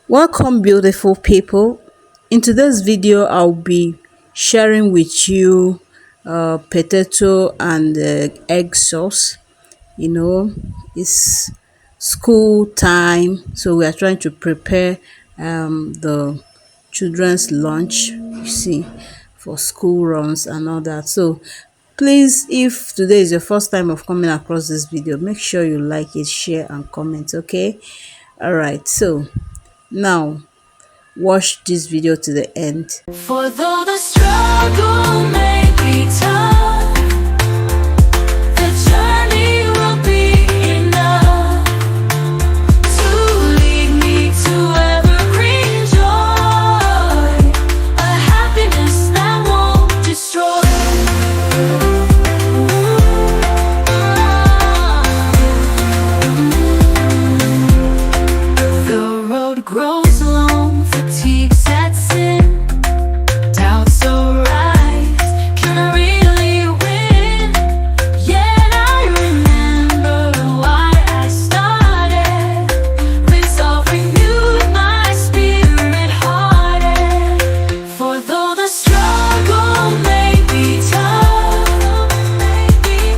Welcome, beautiful people. In today's video, I'll be sharing with you potato and egg sauce. You know, it's school time, so we are trying to prepare the children's lunch, you see, for school runs and all that. So please, if today is your first time of coming across this video, make sure you like it, share and comment, okay? All right, so now watch this video to the end. For though the struggle may be tough, the journey will be enough to lead me to evergreen joy, a happiness that won't destroy. The road grows long, fatigue sets in, doubts arise, can I really win? Yet I remember why I started, resolve renewed my spirit hearted. For though the struggle may be tough,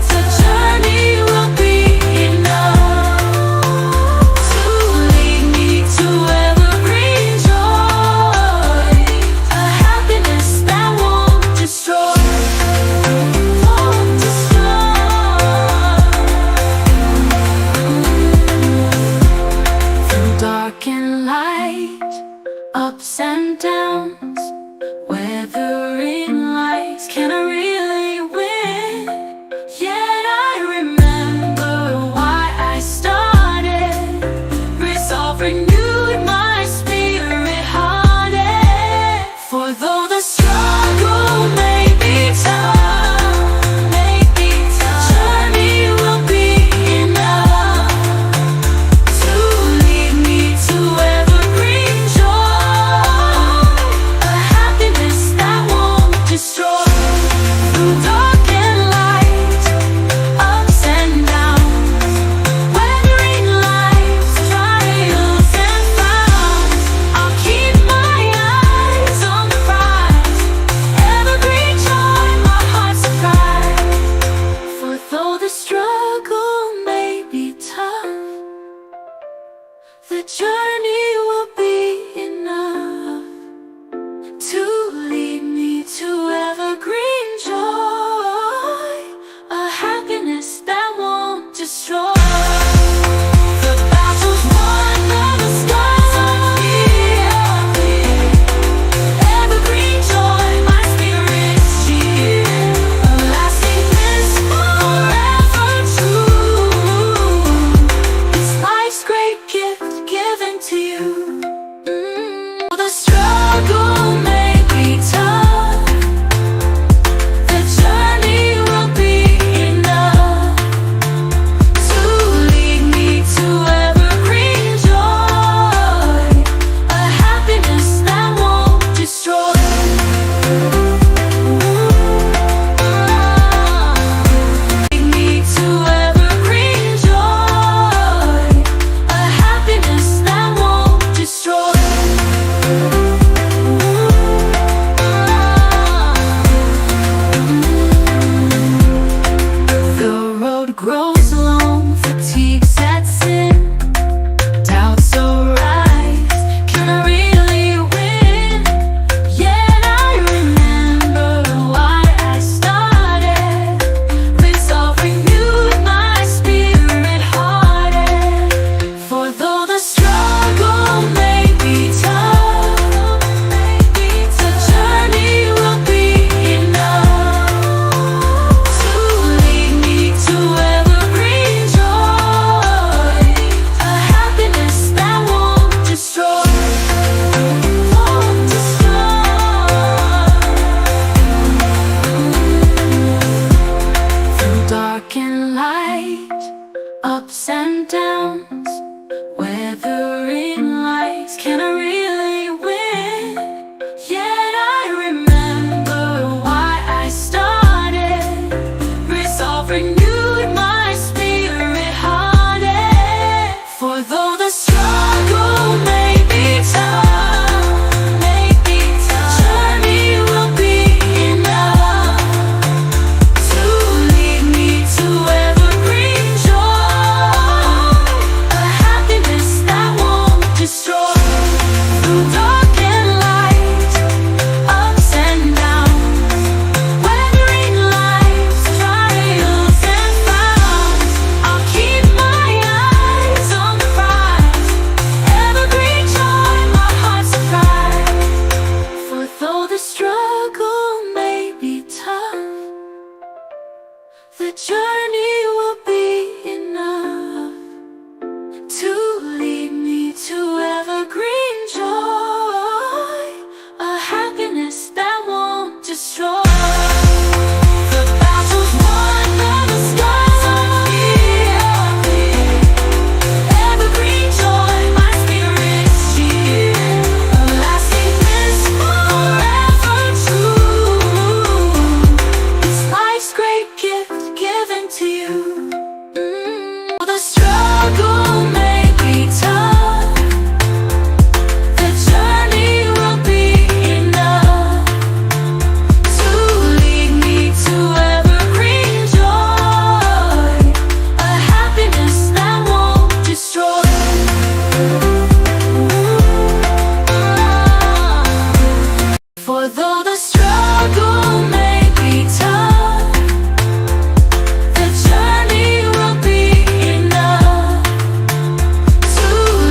the journey will be enough to lead me to evergreen joy, a happiness that won't destroy, won't destroy. Through dark and light, ups and downs, weathering lights, can I really win? Yet I remember why I started, resolve renewed my spirit hearted. For though the struggle may be tough, journey will be enough to lead me to evergreen joy, a happiness that won't destroy. Through dark and light, ups and downs, weathering life's trials and frowns, I'll keep my eyes on the prize, evergreen joy, my heart's surprise. For though the struggle may be tough, the journey will be enough to lead me to evergreen joy, a happiness that won't destroy. The battle's won, the skies are clear. Evergreen joy, my spirit's cheer, a lasting bliss forever true. It's life's great gift given to you. The struggle may be tough, the journey will be enough to lead me to evergreen joy, a happiness that won't destroy. Lead me to evergreen joy, a happiness that won't destroy. through dark and light, ups and downs, weathering life's trials and frowns. I'll keep my eyes on the prize, evergreen joy, my heart's surprise. For though the struggle may be tough, the journey will be enough to lead me to evergreen joy, a happiness that won't destroy. The battle's won and the skies are clear. Evergreen joy, my spirit's cheer, a lasting bliss forever true. It's life's great gift given to you. The struggle may be tough, the journey will be enough to lead me to evergreen joy, a happiness that won't destroy. For though the struggle may be tough, the journey will be enough to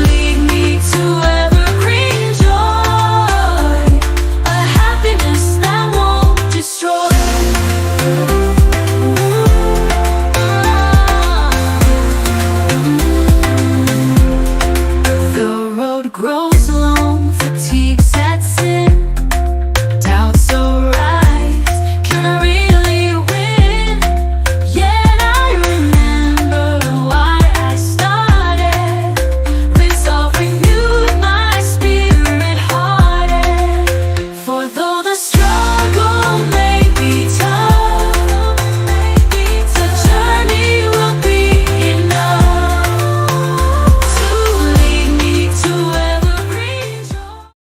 lead me to evergreen joy, a happiness that won't destroy. The road grows long, fatigue